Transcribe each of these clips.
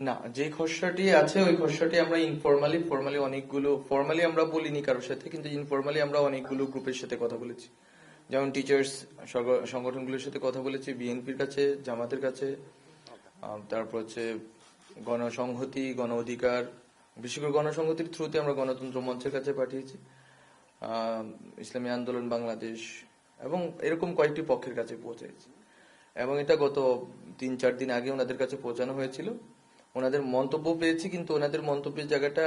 না, যে খসড়াটি আছে ওই খসড়াটি আমরা ফর্মালি অনেকগুলো, ফর্মালি আমরা বলিনি কারোর সাথে, কিন্তু ইনফর্মালি আমরা অনেকগুলো গ্রুপের সাথে কথা বলেছি। যেমন টিচার্স সংগঠনগুলোর সাথে কথা বলেছি, বিএনপির কাছে, জামাতের কাছে, তারপর হচ্ছে গণসংহতি, গণ অধিকার, বিশেষ করে গণসংহতির থ্রুতে আমরা গণতন্ত্র মঞ্চের কাছে পাঠিয়েছি, ইসলামী আন্দোলন বাংলাদেশ এবং এরকম কয়েকটি পক্ষের কাছে পৌঁছেছি। এবং এটা গত 3-4 দিন আগে ওনাদের কাছে পৌঁছানো হয়েছিল। ওনাদের মন্তব্য পেয়েছি, কিন্তু ওনাদের মন্তব্যের জায়গাটা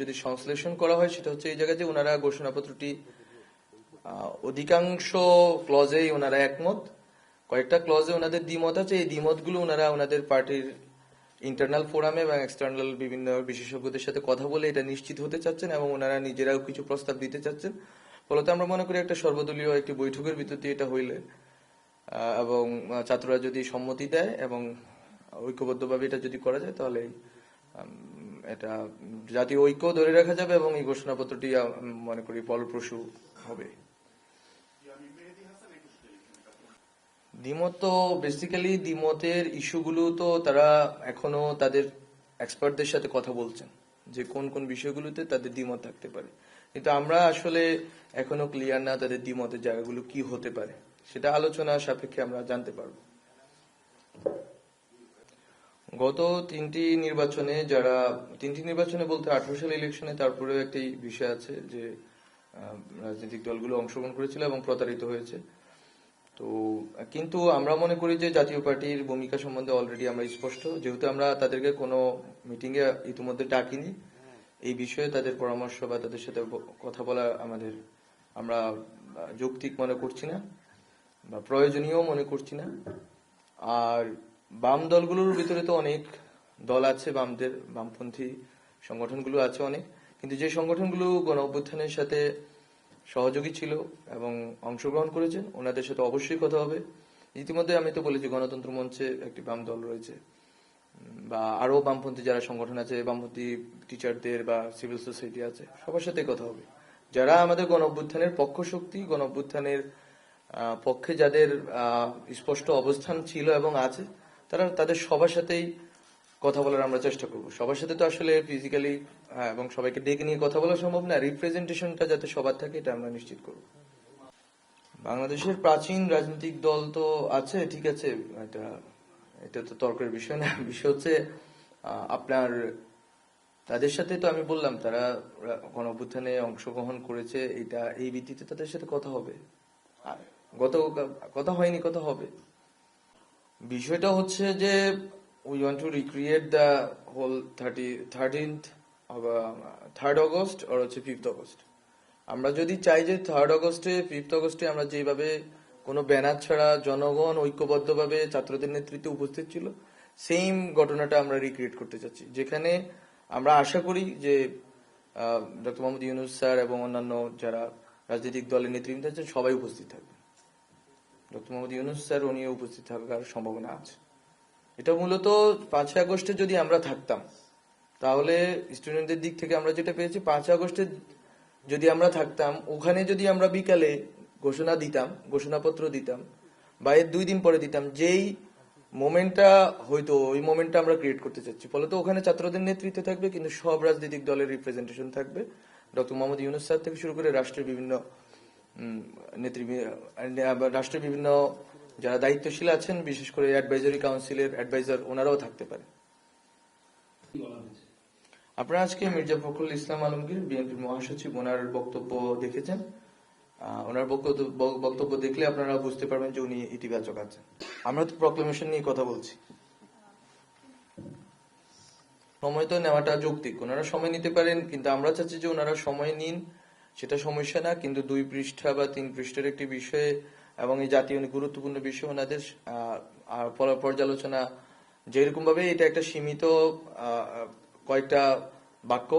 যদি সংশ্লেষণ করা হয় সেটা হচ্ছে এই জায়গায় যে ওনারা ঘোষণাপত্রটি অধিকাংশ ক্লজেই ওনারা একমত, কয়েকটা ক্লজে ওনাদের দ্বিমত আছে। এই দ্বিমতগুলো ওনারা ওনাদের পার্টির ইন্টারনাল ফোরামে এবং এক্সটার্নাল বিভিন্ন বিশেষজ্ঞদের সাথে কথা বলে এটা নিশ্চিত হতে চাচ্ছেন এবং ওনারা নিজেরাও কিছু প্রস্তাব দিতে চাচ্ছেন। ফলত আমরা মনে করি একটা সর্বদলীয় একটি বৈঠকের ভিতর দিয়ে এটা হইলে এবং ছাত্ররা যদি সম্মতি দেয় এবং ঐক্যবদ্ধভাবে এটা যদি করা যায় তাহলে এটা জাতীয় ঐক্য ধরে রাখা যাবে এবং এই ঘোষণাপত্রটি মনে করি ফলপ্রসূ হবে। দ্বিমত তো বেসিক্যালি দ্বিমতের ইস্যুগুলো তো তারা এখনো তাদের এক্সপার্টদের সাথে কথা বলছেন যে কোন কোন বিষয়গুলোতে তাদের দ্বিমত থাকতে পারে, কিন্তু আমরা আসলে এখনো ক্লিয়ার না তাদের দ্বিমতের জায়গাগুলো কি হতে পারে, সেটা আলোচনা সাপেক্ষে আমরা জানতে পারবো। গত তিনটি নির্বাচনে বলতে 18 সাল ইলেকশনে তারপরেও একটি বিষয় আছে যে রাজনৈতিক দলগুলো অংশগ্রহণ করেছিল এবং প্রতারিত হয়েছে। তো কিন্তু আমরা মনে করি যে জাতীয় পার্টির ভূমিকা সম্বন্ধে অলরেডি আমরা স্পষ্ট, যেহেতু আমরা তাদেরকে কোনো মিটিং এ ইতিমধ্যে ডাকিনি, এই বিষয়ে তাদের পরামর্শ বা তাদের সাথে কথা বলা আমরা যৌক্তিক মনে করছি না বা প্রয়োজনীয় মনে করছি না। আর বাম দলগুলোর ভিতরে তো অনেক দল আছে, বামপন্থী সংগঠনগুলো আছে অনেক, কিন্তু যে সংগঠনগুলো গণ অভ্যুত্থানের সাথে সহযোগী ছিল এবং অংশগ্রহণ করেছেন ওনাদের সাথে অবশ্যই কথা হবে। ইতিমধ্যে আমি তো বলেছি গণতন্ত্র মঞ্চে একটি বাম দল রয়েছে বা আরো বামপন্থী যারা সংগঠন আছে, বামপন্থী টিচারদের বা সিভিল সোসাইটি আছে, সবার সাথে কথা হবে। যারা আমাদের গণ অভ্যুত্থানের পক্ষ শক্তি, গণ অভ্যুত্থানের পক্ষে যাদের স্পষ্ট অবস্থান ছিল এবং আছে, তাদের সবার সাথেই কথা বলার আমরা চেষ্টা করব। সবার সাথে তো আসলে ফিজিক্যালি এবং সবাইকে ডেকে নিয়ে কথা বলা সম্ভব না, রিপ্রেজেন্টেশনটা যাতে সবার থাকে এটা আমরা নিশ্চিত করব। বাংলাদেশের প্রাচীন রাজনৈতিক দল তো আছে, ঠিক আছে, এটা তো তর্কের বিষয় না। বিষয় হচ্ছে আপনার তাদের সাথে তো আমি বললাম তারা গণ অভ্যুত্থানে অংশগ্রহণ করেছে, এই ভিত্তিতে তাদের সাথে কথা হবে। গত কথা হয়নি, কথা হবে। বিষয়টা হচ্ছে যে we want to recreate the whole 13th of 3rd August or হচ্ছে 5th August। আমরা যদি চাই যে 3rd August-এ 5th August-এ আমরা যেভাবে কোনো ব্যানার ছাড়া জনগণ ঐক্যবদ্ধভাবে ছাত্রদের নেতৃত্বে উপস্থিত ছিল, সেম ঘটনাটা আমরা রিক্রিয়েট করতে চাচ্ছি, যেখানে আমরা আশা করি যে ডক্টর মোহাম্মদ ইউনূস স্যার এবং অন্যান্য যারা রাজনৈতিক দলের নেতৃত্ব আছেন সবাই উপস্থিত থাকবে। ডক্টর মোহাম্মদ ইউনূস স্যার উনিও উপস্থিত থাকার সম্ভাবনা আছে। এটা মূলত 5 আগস্টে যদি আমরা থাকতাম তাহলে স্টুডেন্টদের দিক থেকে আমরা যেটা পেয়েছি, 5 আগস্টে যদি আমরা থাকতাম, ওখানে যদি আমরা বিকালে ঘোষণাপত্র দিতাম বা এর 2 দিন পরে দিতাম, যেই মোমেন্টটা হয়তো ওই মোমেন্টটা আমরা ক্রিয়েট করতে চাচ্ছি। ফলে তো ওখানে ছাত্রদের নেতৃত্বে থাকবে কিন্তু সব রাজনৈতিক দলের রিপ্রেজেন্টেশন থাকবে, ডক্টর মোহাম্মদ ইউনূস স্যার থেকে শুরু করে রাষ্ট্রের বিভিন্ন যারা দায়িত্বশীল আছেন, বিশেষ করে অ্যাডভাইজারি কাউন্সিলের অ্যাডভাইজার, ওনারাও থাকতে পারে। আপনারা আজকে মির্জা ফখরুল ইসলাম আলমগীর, বিএনপির মহাসচিব, ওনার বক্তব্য দেখেছেন। ওনার বক্তব্য দেখলে আপনারা বুঝতে পারবেন যে উনি ইতিবাচক আছেন। আমরা তো প্রক্লেমেশন নিয়ে কথা বলছি, সময় তো নেওয়াটা যৌক্তিক, ওনারা সময় নিতে পারেন, কিন্তু আমরা চাচ্ছি যে ওনারা সময় নিন, সেটা সমস্যা না, কিন্তু 2 পৃষ্ঠা বা 3 পৃষ্ঠার একটি বিষয়ে এবং এই জাতীয় গুরুত্বপূর্ণ বিষয় ওনাদের পর্যালোচনা, যেরকম ভাবে এটা একটা সীমিত কয়েকটা বাক্য,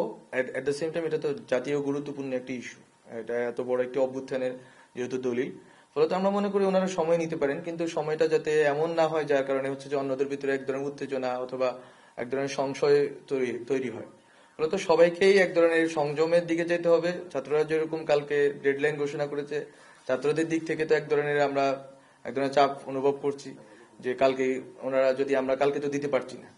এট দ্য সেম টাইম এটা তো জাতীয় গুরুত্বপূর্ণ একটি ইস্যু, এটা এত বড় একটি অভ্যুত্থানের যেহেতু দলিল, ফলত আমরা মনে করি ওনারা সময় নিতে পারেন, কিন্তু সময়টা যাতে এমন না হয় যার কারণে হচ্ছে যে অন্যদের ভিতরে এক ধরনের উত্তেজনা অথবা এক ধরনের সংশয় তৈরি হয়। ফলত সবাইকেই এক ধরনের সংযমের দিকে যেতে হবে। ছাত্ররা যেরকম কালকে ডেডলাইন ঘোষণা করেছে, ছাত্রদের দিক থেকে তো আমরা এক ধরনের চাপ অনুভব করছি যে কালকে আমরা কালকে তো দিতে পারছি না।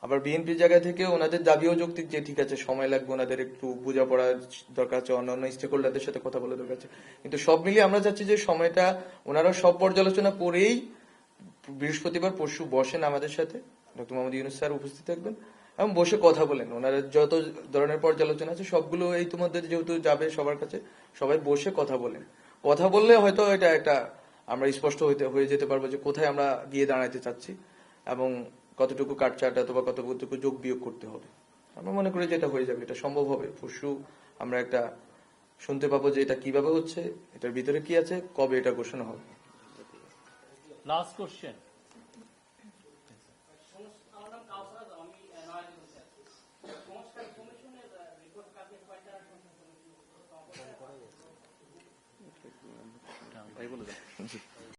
আবার বিএনপির জায়গা থেকে ওনাদের দাবিও যৌক্তিক যে ঠিক আছে সময় লাগবে, ওনাদের একটু বোঝাপড়ার দরকার আছে, অন্যান্য স্টেক হোল্ডারদের সাথে কথা বলা দরকার আছে। কিন্তু সব মিলিয়ে আমরা চাচ্ছি যে সময়টা ওনারা সব পর্যালোচনা করেই বৃহস্পতিবার পরশু বসেন আমাদের সাথে, ডক্টর মোহাম্মদ ইউনূস স্যার উপস্থিত থাকবেন এবং বসে কথা বলেন। ওনারা যত ধরনের পর্যালোচনা আছে সবগুলো এই ইতিমধ্যে যেহেতু যাবে সবার কাছে, সবাই বসে কথা বলেন। কথা বললে হয়তো এটা একটা আমরা স্পষ্ট হয়ে যেতে পারবো যে কোথায় আমরা গিয়ে দাঁড়াতে চাচ্ছি এবং কতটুকু কাটছাট অথবা কতটুকু যোগ বিয়োগ করতে হবে। আমরা মনে করি যে এটা হয়ে যাবে, এটা সম্ভব হবে। পরশু আমরা একটা শুনতে পাবো যে এটা কিভাবে হচ্ছে, এটার ভিতরে কি আছে, কবে এটা ঘোষণা হবে। Last question. ভাই বলে দাও।